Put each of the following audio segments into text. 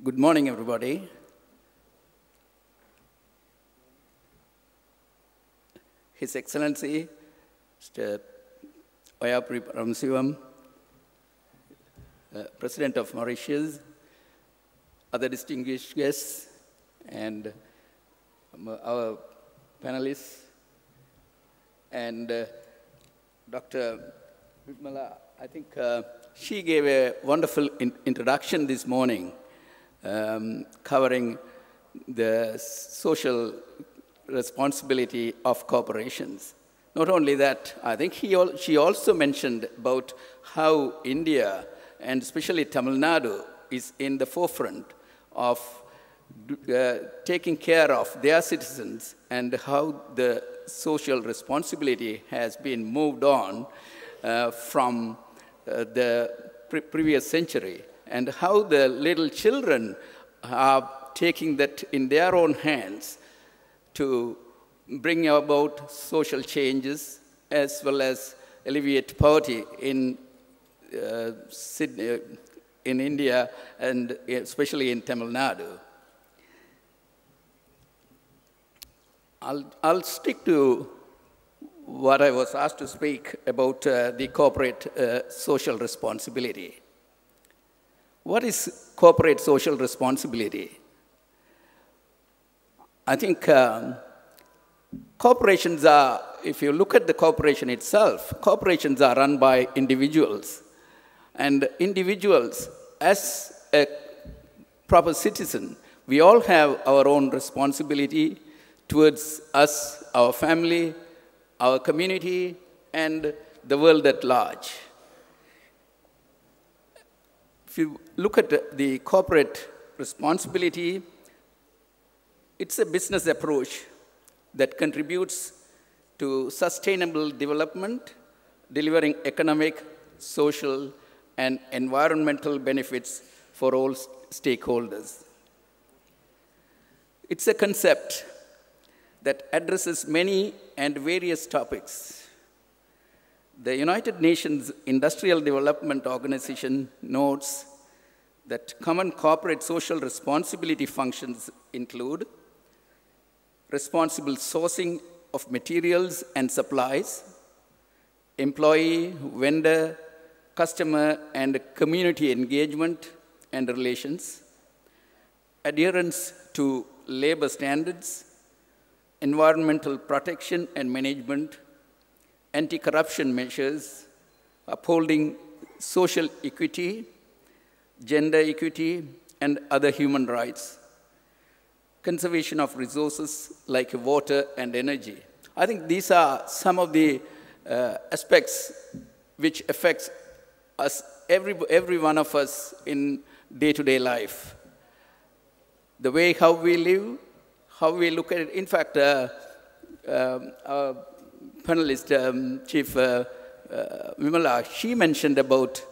Good morning, everybody. His Excellency, Mr. Oyapuri Paramasivam, President of Mauritius, other distinguished guests, and our panelists, and Dr. Vimala, I think she gave a wonderful introduction this morning, covering the social responsibility of corporations. Not only that, I think she also mentioned about how India, and especially Tamil Nadu, is in the forefront of taking care of their citizens and how the social responsibility has been moved on from the previous century, and how the little children are taking that in their own hands to bring about social changes as well as alleviate poverty in Sydney, in India, and especially in Tamil Nadu. I'll stick to what I was asked to speak about the corporate social responsibility. What is corporate social responsibility? I think corporations are, if you look at the corporation itself, corporations are run by individuals. And individuals, as a proper citizen, we all have our own responsibility towards us, our family, our community, and the world at large. If you look at the corporate responsibility, it's a business approach that contributes to sustainable development, delivering economic, social, and environmental benefits for all stakeholders. It's a concept that addresses many and various topics. The United Nations Industrial Development Organization notes that common corporate social responsibility functions include responsible sourcing of materials and supplies, employee, vendor, customer, and community engagement and relations, adherence to labor standards, environmental protection and management, anti-corruption measures, upholding social equity, gender equity, and other human rights, conservation of resources like water and energy. I think these are some of the aspects which affects us, every one of us in day-to-day life. The way how we live, how we look at it. In fact, our panelist, Chief Vimala, she mentioned about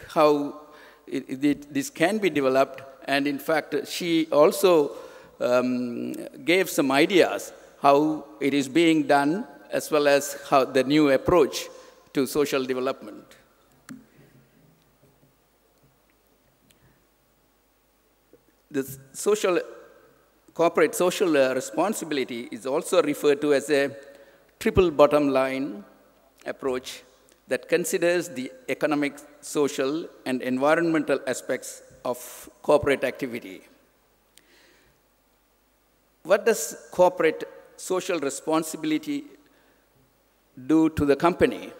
how this can be developed, and in fact, she also gave some ideas how it is being done, as well as how the new approach to social development. This corporate social responsibility is also referred to as a triple bottom line approach that considers the economic, social, and environmental aspects of corporate activity. What does corporate social responsibility do to the company?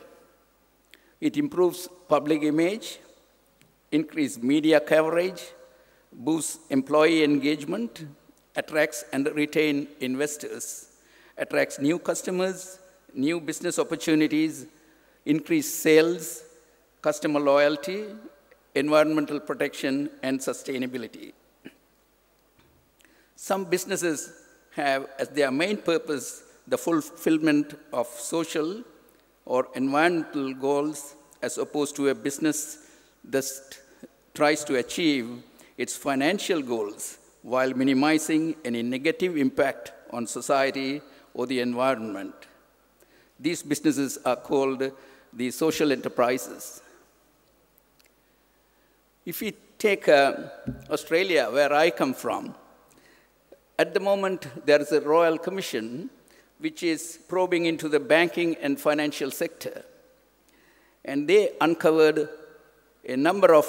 It improves public image, increases media coverage, boosts employee engagement, attracts and retains investors, attracts new customers, new business opportunities, increased sales, customer loyalty, environmental protection, and sustainability. Some businesses have as their main purpose the fulfillment of social or environmental goals, as opposed to a business that tries to achieve its financial goals while minimizing any negative impact on society or the environment. These businesses are called the social enterprises. If we take Australia, where I come from. At the moment, there is a Royal Commission which is probing into the banking and financial sector. And they uncovered a number of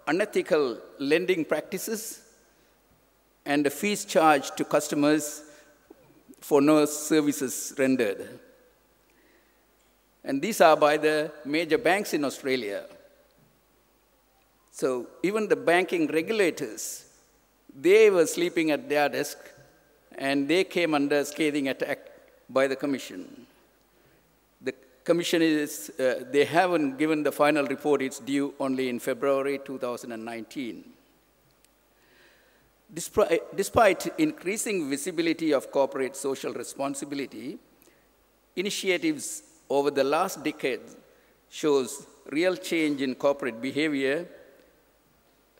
unethical lending practices and fees charged to customers for no services rendered. And these are by the major banks in Australia. So even the banking regulators, they were sleeping at their desk, and they came under scathing attack by the Commission. The Commission they haven't given the final report. It's due only in February 2019. Despite increasing visibility of corporate social responsibility, initiatives over the last decade shows real change in corporate behavior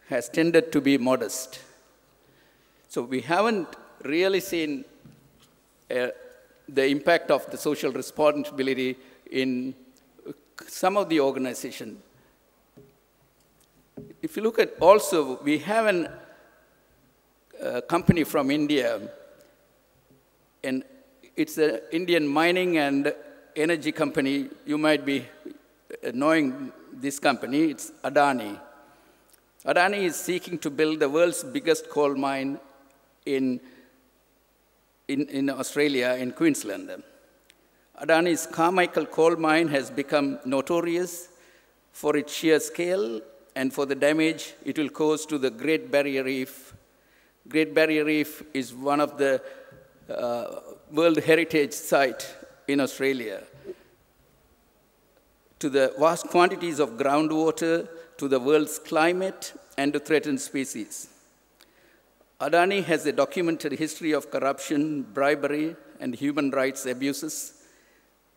has tended to be modest. So we haven't really seen the impact of the social responsibility in some of the organizations. If you look at also, we have a company from India, and it's an Indian mining and energy company. You might be knowing this company. It's Adani. Adani is seeking to build the world's biggest coal mine in Australia, in Queensland. Adani's Carmichael coal mine has become notorious for its sheer scale and for the damage it will cause to the Great Barrier Reef. Great Barrier Reef is one of the World Heritage Site in Australia. To the vast quantities of groundwater, to the world's climate, and to threatened species. Adani has a documented history of corruption, bribery, and human rights abuses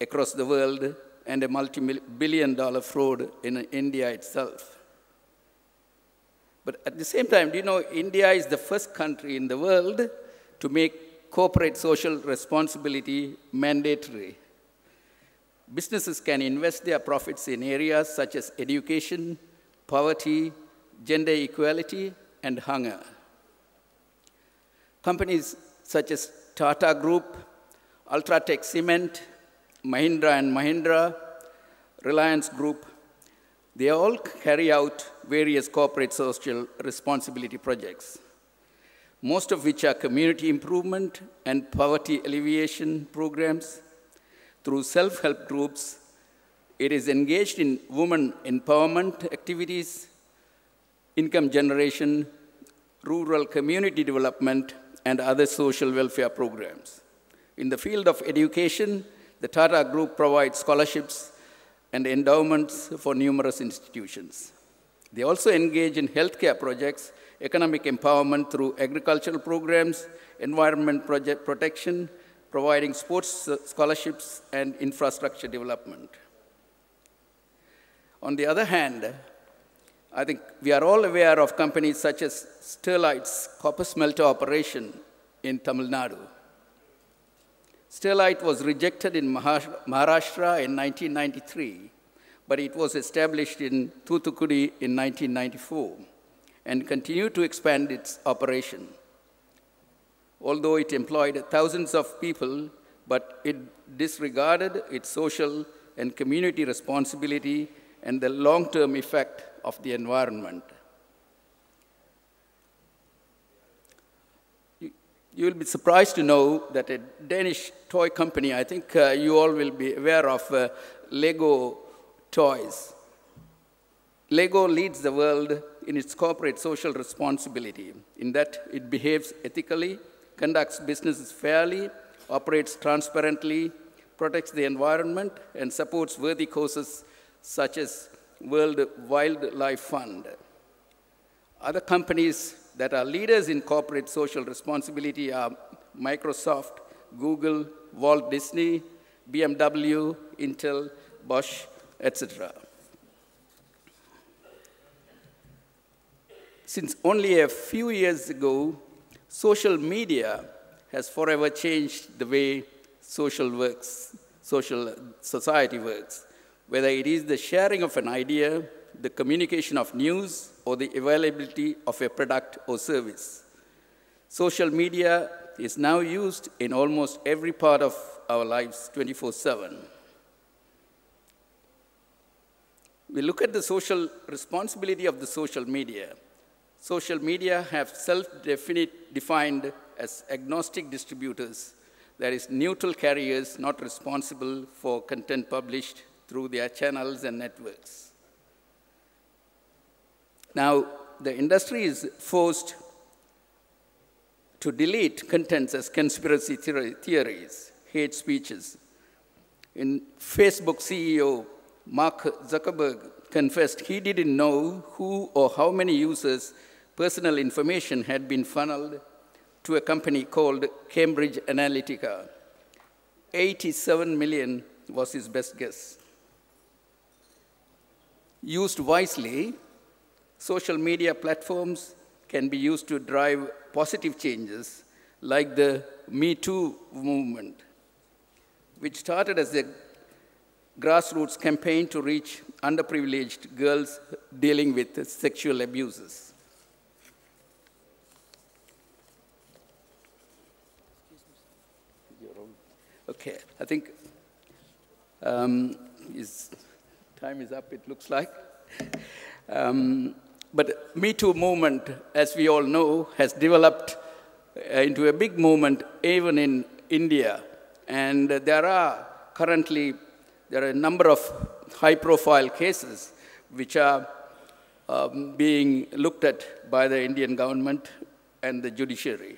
across the world, and a multi-billion-dollar fraud in India itself. But at the same time, do you know, India is the first country in the world to make corporate social responsibility mandatory. Businesses can invest their profits in areas such as education, poverty, gender equality, and hunger. Companies such as Tata Group, Ultratech Cement, Mahindra and Mahindra, Reliance Group, they all carry out various corporate social responsibility projects, most of which are community improvement and poverty alleviation programs. Through self-help groups, it is engaged in women empowerment activities, income generation, rural community development, and other social welfare programs. In the field of education, the Tata Group provides scholarships and endowments for numerous institutions. They also engage in healthcare projects, economic empowerment through agricultural programs, environment project protection, providing sports scholarships, and infrastructure development. On the other hand, I think we are all aware of companies such as Sterlite's copper smelter operation in Tamil Nadu. Sterlite was rejected in Maharashtra in 1993, but it was established in Thoothukudi in 1994 and continued to expand its operation. Although it employed thousands of people, but it disregarded its social and community responsibility and the long-term effect of the environment. You will be surprised to know that a Danish toy company, I think you all will be aware of Lego toys. Lego leads the world in its corporate social responsibility, in that it behaves ethically, conducts businesses fairly, operates transparently, protects the environment, and supports worthy causes such as World Wildlife Fund. Other companies that are leaders in corporate social responsibility are Microsoft, Google, Walt Disney, BMW, Intel, Bosch, etc. Since only a few years ago, social media has forever changed the way social society works, whether it is the sharing of an idea, the communication of news, or the availability of a product or service. Social media is now used in almost every part of our lives 24/7. We look at the social responsibility of the social media. Social media have self-defined as agnostic distributors, that is, neutral carriers not responsible for content published through their channels and networks. Now, the industry is forced to delete contents as conspiracy theories, hate speeches. In Facebook CEO Mark Zuckerberg confessed he didn't know who or how many users' personal information had been funneled to a company called Cambridge Analytica. 87 million was his best guess. Used wisely, social media platforms can be used to drive positive changes like the Me Too movement, which started as a grassroots campaign to reach underprivileged girls dealing with sexual abuses. Okay, I think his time is up, it looks like. But Me Too movement, as we all know, has developed into a big movement even in India. And there are a number of high-profile cases which are being looked at by the Indian government and the judiciary.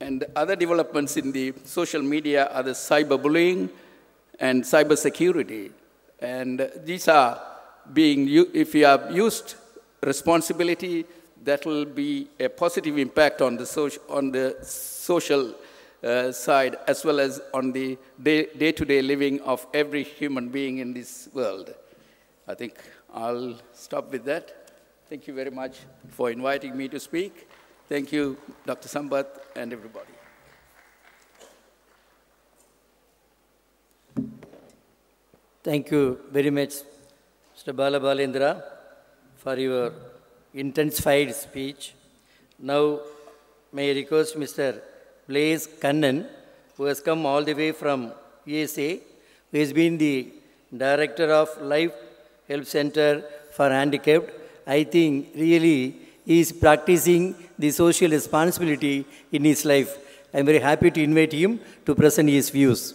And other developments in the social media are the cyberbullying and cybersecurity. And these are being, if we are used responsibility, that will be a positive impact on the social side, as well as on the day-to-day living of every human being in this world. I think I'll stop with that. Thank you very much for inviting me to speak. Thank you, Dr. Sampath, and everybody. Thank you very much, Mr. Balabalendra, for your intensified speech. Now, may I request Mr. Blaise Kannan, who has come all the way from USA, who has been the Director of Life Help Center for Handicapped. I think really he is practicing the social responsibility in his life. I am very happy to invite him to present his views.